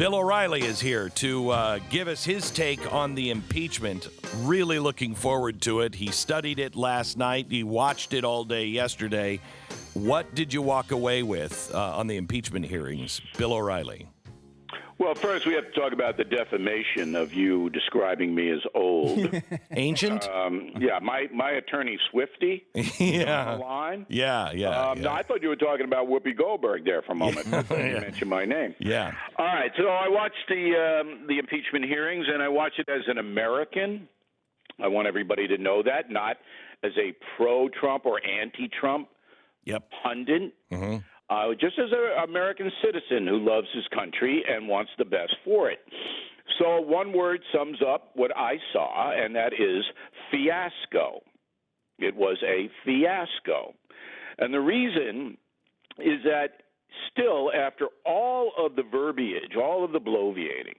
Bill O'Reilly is here to give us his take on the impeachment. Really looking forward to it. He studied it last night. He watched it all day yesterday. What did you walk away with on the impeachment hearings, Bill O'Reilly? Well, first we have to talk about the defamation of you describing me as old. Ancient? Yeah, my attorney Swifty Yeah. on the line. Yeah. No, I thought you were talking about Whoopi Goldberg there for a moment. You mentioned my name. Yeah. All right, so I watched the impeachment hearings, and I watched it as an American. I want everybody to know that, not as a pro-Trump or anti-Trump pundit. Mm-hmm. Just as an American citizen who loves his country and wants the best for it. So one word sums up what I saw, and that is fiasco. It was a fiasco. And the reason is that still, after all of the verbiage, all of the bloviating,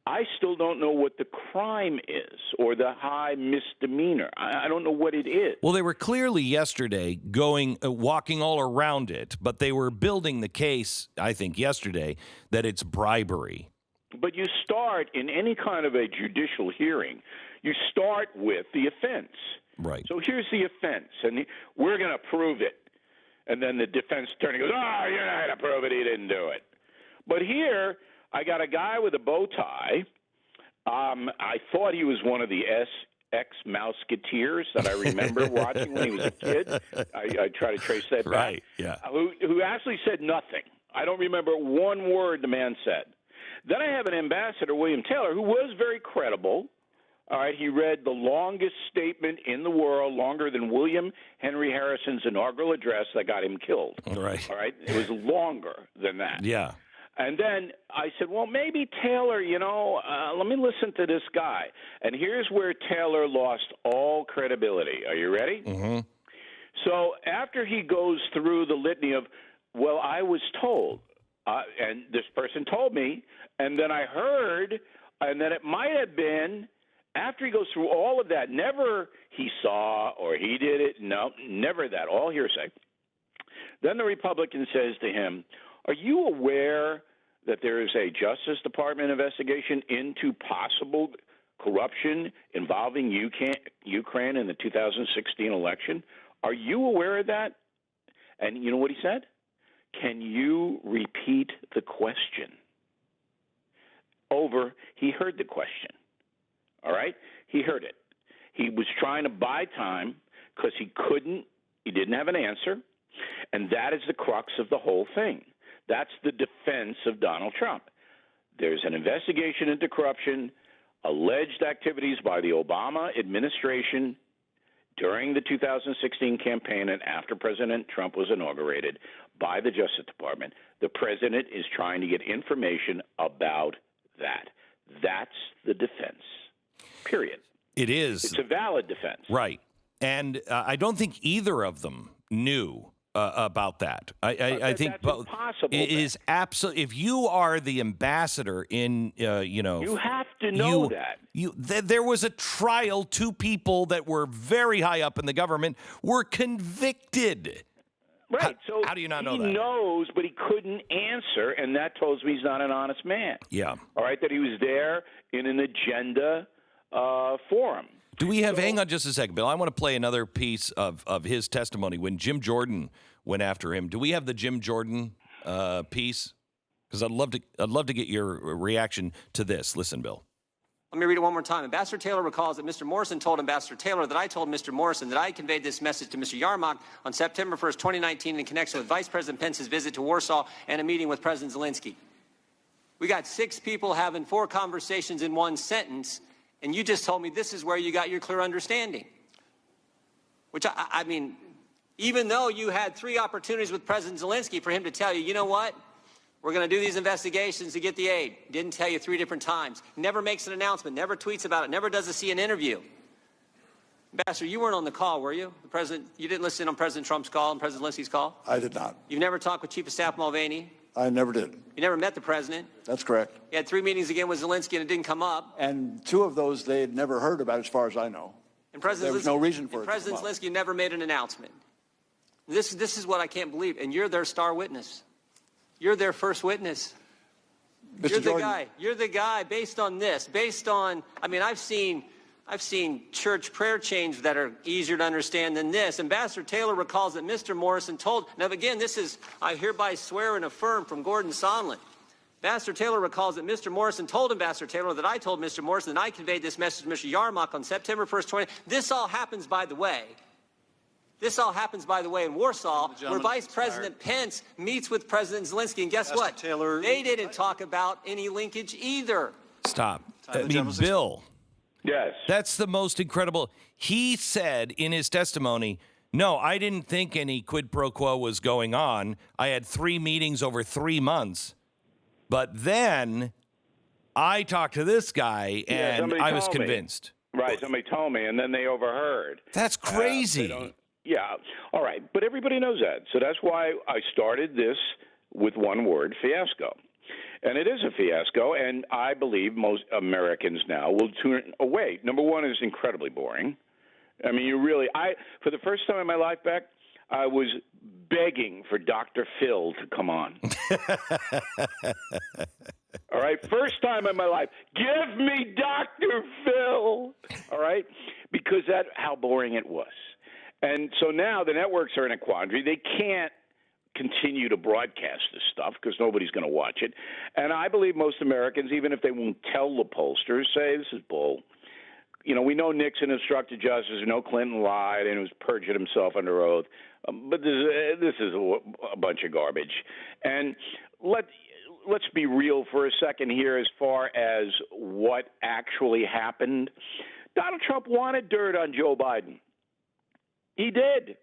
I still don't know what the crime is or the high misdemeanor. I don't know what it is. Well, they were clearly yesterday walking all around it, but they were building the case, I think, yesterday, that it's bribery. But you start in any kind of a judicial hearing, you start with the offense. Right. So here's the offense, and we're going to prove it. And then the defense attorney goes, you're not going to prove it. He didn't do it. But here, I got a guy with a bow tie. I thought he was one of the ex-Mouseketeers that I remember watching when he was a kid. I try to trace that back. Right, yeah. Who actually said nothing. I don't remember one word the man said. Then I have an ambassador, William Taylor, who was very credible. All right, he read the longest statement in the world, longer than William Henry Harrison's inaugural address that got him killed. Right. All right, it was longer than that. Yeah. And then I said, well, maybe Taylor, let me listen to this guy. And here's where Taylor lost all credibility. Are you ready? Mm-hmm. So after he goes through the litany of, well, I was told, and this person told me, and then I heard, and then it might have been, after he goes through all of that, never he saw or he did it, no, never that, all hearsay. Then the Republican says to him, are you aware that there is a Justice Department investigation into possible corruption involving Ukraine in the 2016 election? Are you aware of that? And you know what he said? Can you repeat the question? He heard the question. All right? He heard it. He was trying to buy time because he didn't have an answer, and that is the crux of the whole thing. That's the defense of Donald Trump. There's an investigation into corruption, alleged activities by the Obama administration during the 2016 campaign and after President Trump was inaugurated by the Justice Department. The president is trying to get information about that. That's the defense, period. It is. It's a valid defense. Right. And I don't think either of them knew about that. I think that's impossible. It is absolutely. If you are the ambassador in, you have to know that. There was a trial. Two people that were very high up in the government were convicted. Right. So how do you not know that? He knows, but he couldn't answer, and that tells me he's not an honest man. Yeah. All right. That he was there in an agenda forum. Do we have, hang on just a second, Bill. I want to play another piece of his testimony when Jim Jordan went after him. Do we have the Jim Jordan piece? Because I'd love to get your reaction to this. Listen, Bill. Let me read it one more time. Ambassador Taylor recalls that Mr. Morrison told Ambassador Taylor that I told Mr. Morrison that I conveyed this message to Mr. Yarmouk on September 1st, 2019 in connection with Vice President Pence's visit to Warsaw and a meeting with President Zelensky. We got 6 people having 4 conversations in one sentence, and you just told me this is where you got your clear understanding. Which, I mean, even though you had 3 opportunities with President Zelensky for him to tell you, you know what? We're going to do these investigations to get the aid. Didn't tell you 3 different times. Never makes an announcement. Never tweets about it. Never does a CNN interview. Ambassador, you weren't on the call, were you? The president, you didn't listen on President Trump's call and President Zelensky's call? I did not. You've never talked with Chief of Staff Mulvaney? I never did. You never met the president? That's correct. You had 3 meetings again with Zelensky and it didn't come up. And 2 of those they had never heard about, as far as I know. And President there was no reason for it. President Zelensky never made an announcement. This is what I can't believe. And you're their star witness. You're their first witness. You're the Jordan. guy. You're the guy. Based on this, I've seen church prayer chains that are easier to understand than this. Ambassador Taylor recalls that Mr. Morrison told. Now, again, this is I hereby swear and affirm from Gordon Sondland. Ambassador Taylor recalls that Mr. Morrison told Ambassador Taylor that I told Mr. Morrison that I conveyed this message to Mr. Yarmouk on September 1st, 20. This all happens, by the way. In Warsaw, where Vice President Pence meets with President Zelensky. And guess what? Taylor, they didn't talk about any linkage either. Stop. Bill. Yes. That's the most incredible. He said in his testimony, no, I didn't think any quid pro quo was going on. I had 3 meetings over 3 months. But then I talked to this guy, and I was convinced. Right, somebody told me, and then they overheard. That's crazy. Yeah, all right, but everybody knows that. So that's why I started this with one word, fiasco. And it is a fiasco, and I believe most Americans now will tune away. Number one, is incredibly boring. I mean, for the first time in my life, Beck, I was begging for Dr. Phil to come on. All right, first time in my life, give me Dr. Phil. All right, because that's how boring it was. And so now the networks are in a quandary. They can't continue to broadcast this stuff because nobody's going to watch it. And I believe most Americans, even if they won't tell the pollsters, say this is bull. You know, we know Nixon instructed justice. We know Clinton lied and was perjured himself under oath. But this is a bunch of garbage. And let's be real for a second here as far as what actually happened. Donald Trump wanted dirt on Joe Biden. He did.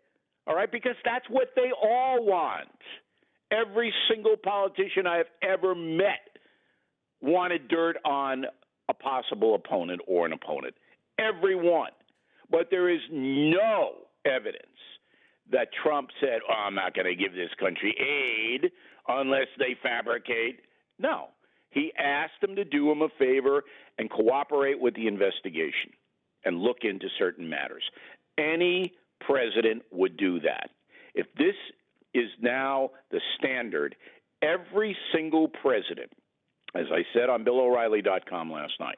All right, because that's what they all want. Every single politician I have ever met wanted dirt on a possible opponent or an opponent. Everyone. But there is no evidence that Trump said, oh, I'm not going to give this country aid unless they fabricate. No. He asked them to do him a favor and cooperate with the investigation and look into certain matters. Any president would do that. If this is now the standard, every single president, as I said on BillO'Reilly.com last night,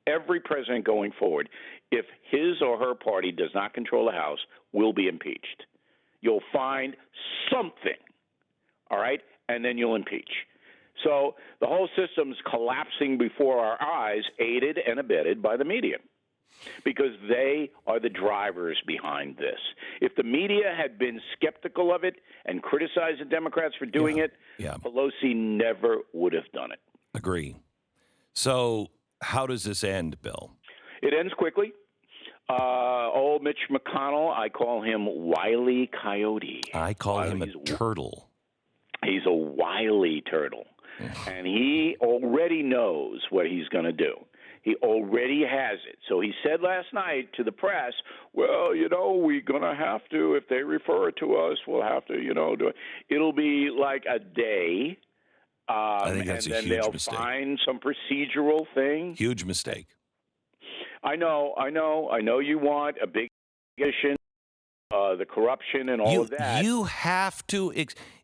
every president going forward, if his or her party does not control the House, will be impeached. You'll find something, all right, and then you'll impeach. So the whole system's collapsing before our eyes, aided and abetted by the media, because they are the drivers behind this. If the media had been skeptical of it and criticized the Democrats for doing it, Pelosi never would have done it. Agree. So how does this end, Bill? It ends quickly. Old Mitch McConnell, I call him Wile E. Coyote. I call him a turtle. He's a wily turtle. And he already knows what he's going to do. He already has it. So he said last night to the press, well, you know, we're going to have to, if they refer to us, we'll have to, you know, do it. It'll be like a day. I think that's a huge mistake. And then they'll find some procedural thing. Huge mistake. I know you want a big issue, the corruption and all of that. You have to.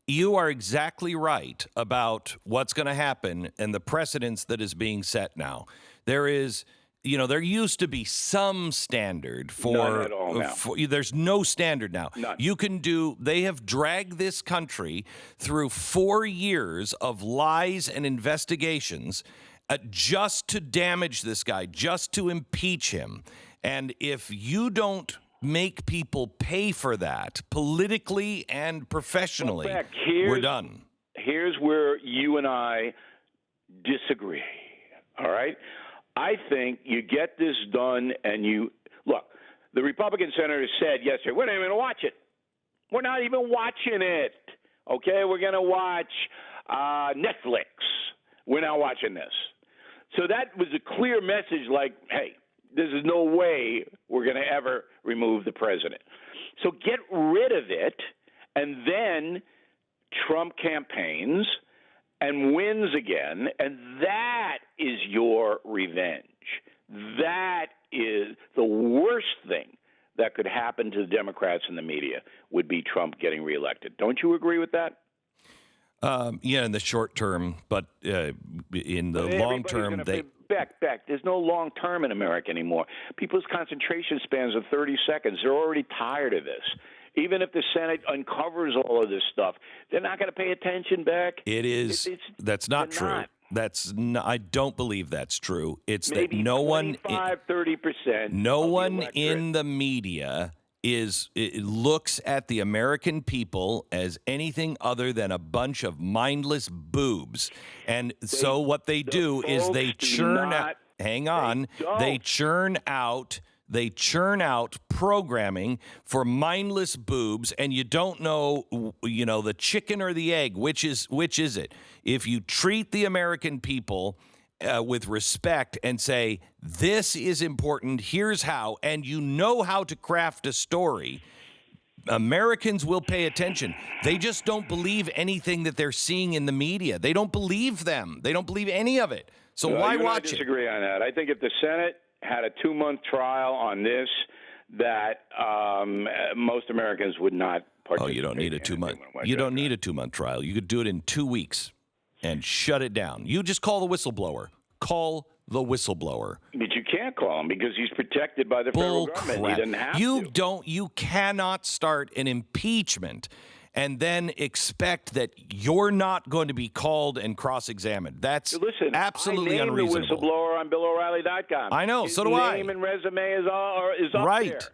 You are exactly right about what's going to happen and the precedence that is being set now. There is, you know, there used to be some standard for. None at all now. There's no standard now. None. You can do. They have dragged this country through 4 years of lies and investigations. Just to damage this guy, just to impeach him. And if you don't make people pay for that politically and professionally, Beck, we're done. Here's where you and I disagree, all right? I think you get this done and you – look, the Republican senator said yesterday, we're not even going to watch it. We're not even watching it, okay? We're going to watch Netflix. We're not watching this. So that was a clear message like, hey, there's no way we're going to ever remove the president. So get rid of it, and then Trump campaigns and wins again, and that is your revenge. That is the worst thing that could happen to the Democrats and the media would be Trump getting reelected. Don't you agree with that? Yeah, in the short term, but in the long term, Beck, there's no long term in America anymore. People's concentration spans of 30 seconds. They're already tired of this. Even if the Senate uncovers all of this stuff, they're not going to pay attention, Beck. It is. That's not true. I don't believe that's true. It's maybe that no 30%. No one in the media looks at the American people as anything other than a bunch of mindless boobs. And so what they do is they churn out. Hang on. They churn out programming for mindless boobs, and you don't know, the chicken or the egg, which is it? If you treat the American people with respect and say, this is important, here's how, and you know how to craft a story, Americans will pay attention. They just don't believe anything that they're seeing in the media. They don't believe them. They don't believe any of it. So why watch it? I disagree on that. I think if the Senate had a 2-month trial on this, that most Americans would not participate. Oh, you don't need a 2-month. You don't need a 2-month trial. You could do it in 2 weeks and shut it down. You just call the whistleblower. Call the whistleblower. But you can't call him because he's protected by the federal government. He doesn't have to. You cannot start an impeachment and then expect that you're not going to be called and cross-examined. That's absolutely unreasonable. I named the whistleblower on BillO'Reilly.com. I know, so do I. His name and resume is up right there.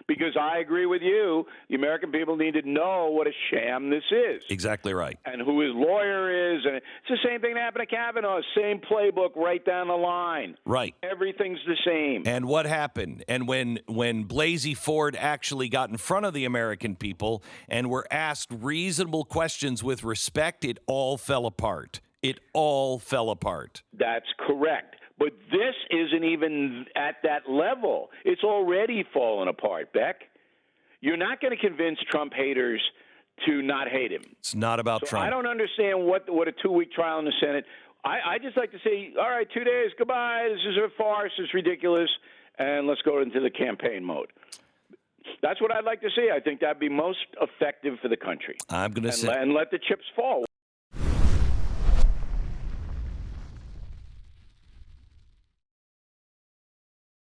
Because I agree with you, the American people need to know what a sham this is. Exactly right. And who his lawyer is. And it's the same thing that happened to Kavanaugh. Same playbook right down the line. Right. Everything's the same. And what happened? And when Blasey Ford actually got in front of the American people and were asked reasonable questions with respect, it all fell apart. It all fell apart. That's correct. But this isn't even at that level. It's already fallen apart, Beck. You're not going to convince Trump haters to not hate him. It's not about Trump. I don't understand what a 2-week trial in the Senate. I just like to say, all right, 2 days, goodbye. This is a farce. It's ridiculous. And let's go into the campaign mode. That's what I'd like to see. I think that'd be most effective for the country. I'm going to say. And let the chips fall.